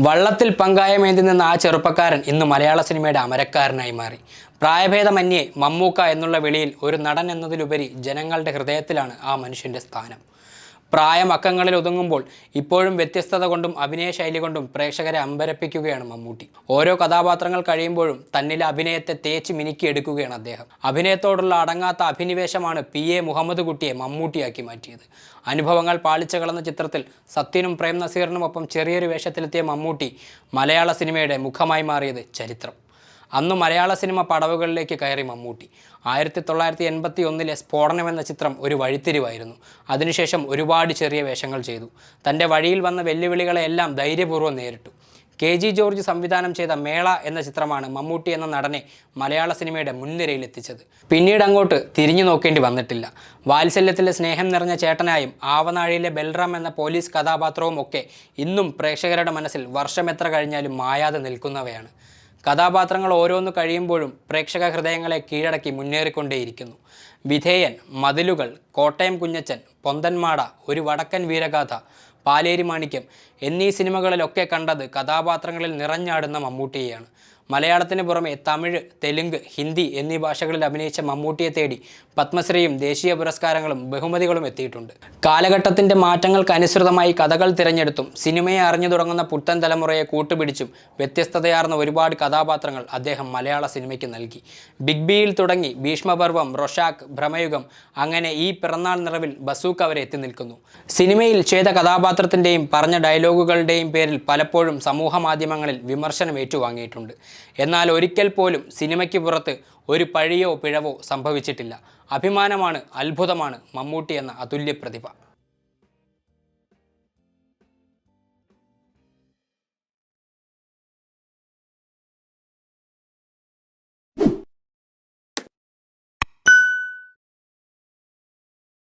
വള്ളത്തിൽ പങ്കായമേന്തി നിന്ന ആ ചെറുപ്പക്കാരൻ ഇന്ന് മലയാള സിനിമയുടെ അമരക്കാരനായി മാറി. പ്രായഭേദമന്യേ മമ്മൂക്ക എന്നുള്ള വിളിയിൽ ഒരു നടൻ എന്നതിലുപരി ജനങ്ങളുടെ ഹൃദയത്തിലാണ് ആ മനുഷ്യൻ്റെ സ്ഥാനം. പ്രായമക്കങ്ങളിൽ ഒതുങ്ങുമ്പോൾ ഇപ്പോഴും വ്യത്യസ്തത കൊണ്ടും അഭിനയ ശൈലി കൊണ്ടും പ്രേക്ഷകരെ അമ്പരപ്പിക്കുകയാണ് മമ്മൂട്ടി. ഓരോ കഥാപാത്രങ്ങൾ കഴിയുമ്പോഴും തന്നിലെ അഭിനയത്തെ തേച്ച് മിനുക്കിയെടുക്കുകയാണ് അദ്ദേഹം. അഭിനയത്തോടുള്ള അടങ്ങാത്ത അഭിനിവേശമാണ് PA മുഹമ്മദ് കുട്ടിയെ മമ്മൂട്ടിയാക്കി മാറ്റിയത്. അനുഭവങ്ങൾ പാളിച്ചകളെന്ന ചിത്രത്തിൽ സത്യനും പ്രേം നസീറിനുമൊപ്പം ചെറിയൊരു വേഷത്തിലെത്തിയ മമ്മൂട്ടി മലയാള സിനിമയുടെ മുഖമായി മാറിയത് ചരിത്രം. അന്ന് മലയാള സിനിമ പടവുകളിലേക്ക് കയറി മമ്മൂട്ടി. 1981 സ്ഫോടനം എന്ന ചിത്രം ഒരു വഴിത്തിരിവായിരുന്നു. അതിനുശേഷം ഒരുപാട് ചെറിയ വേഷങ്ങൾ ചെയ്തു. തൻ്റെ വഴിയിൽ വന്ന വെല്ലുവിളികളെല്ലാം ധൈര്യപൂർവ്വം നേരിട്ടു. KG ജോർജ് സംവിധാനം ചെയ്ത മേള എന്ന ചിത്രമാണ് മമ്മൂട്ടി എന്ന നടനെ മലയാള സിനിമയുടെ മുൻനിരയിലെത്തിച്ചത്. പിന്നീട് അങ്ങോട്ട് തിരിഞ്ഞു നോക്കേണ്ടി വന്നിട്ടില്ല. വാത്സല്യത്തിലെ സ്നേഹം നിറഞ്ഞ ചേട്ടനായും ആവനാഴിയിലെ ബൽറാം എന്ന പോലീസ് കഥാപാത്രവും ഒക്കെ ഇന്നും പ്രേക്ഷകരുടെ മനസ്സിൽ വർഷമെത്ര കഴിഞ്ഞാലും മായാതെ നിൽക്കുന്നവയാണ്. കഥാപാത്രങ്ങൾ ഓരോന്ന് കഴിയുമ്പോഴും പ്രേക്ഷക ഹൃദയങ്ങളെ കീഴടക്കി മുന്നേറിക്കൊണ്ടേയിരിക്കുന്നു. വിധേയൻ, മതിലുകൾ, കോട്ടയം കുഞ്ഞച്ചൻ, പൊന്തന്മാട, ഒരു വടക്കൻ വീരഗാഥ, പാലേരി മാണിക്യം എന്നീ സിനിമകളിലൊക്കെ കണ്ടത് കഥാപാത്രങ്ങളിൽ നിറഞ്ഞാടുന്ന മമ്മൂട്ടിയെയാണ്. മലയാളത്തിന് പുറമെ തമിഴ്, തെലുങ്ക്, ഹിന്ദി എന്നീ ഭാഷകളിൽ അഭിനയിച്ച മമ്മൂട്ടിയെ തേടി പത്മശ്രീയും ദേശീയ പുരസ്കാരങ്ങളും ബഹുമതികളും എത്തിയിട്ടുണ്ട്. കാലഘട്ടത്തിൻ്റെ മാറ്റങ്ങൾക്കനുസൃതമായി കഥകൾ തിരഞ്ഞെടുത്തും സിനിമയെ അറിഞ്ഞു തുടങ്ങുന്ന പുത്തൻ തലമുറയെ കൂട്ടുപിടിച്ചും വ്യത്യസ്തതയാർന്ന ഒരുപാട് കഥാപാത്രങ്ങൾ അദ്ദേഹം മലയാള സിനിമയ്ക്ക് നൽകി. ബിഗ് ബിയിൽ തുടങ്ങി ഭീഷ്മപർവം, റൊഷാക്ക്, ഭ്രമയുഗം, അങ്ങനെ ഈ പിറന്നാൾ നിറവിൽ ബസൂക്ക വരെ എത്തി നിൽക്കുന്നു. സിനിമയിൽ ചെയ്ത കഥാപാത്രത്തിൻ്റെയും പറഞ്ഞ ഡയലോഗുകളുടെയും പേരിൽ പലപ്പോഴും സമൂഹ മാധ്യമങ്ങളിൽ വിമർശനം ഏറ്റുവാങ്ങിയിട്ടുണ്ട്. എന്നാൽ ഒരിക്കൽ പോലും സിനിമയ്ക്ക് പുറത്ത് ഒരു പഴിയോ പിഴവോ സംഭവിച്ചിട്ടില്ല. അഭിമാനമാണ്, അത്ഭുതമാണ് മമ്മൂട്ടി എന്ന അതുല്യ പ്രതിഭ.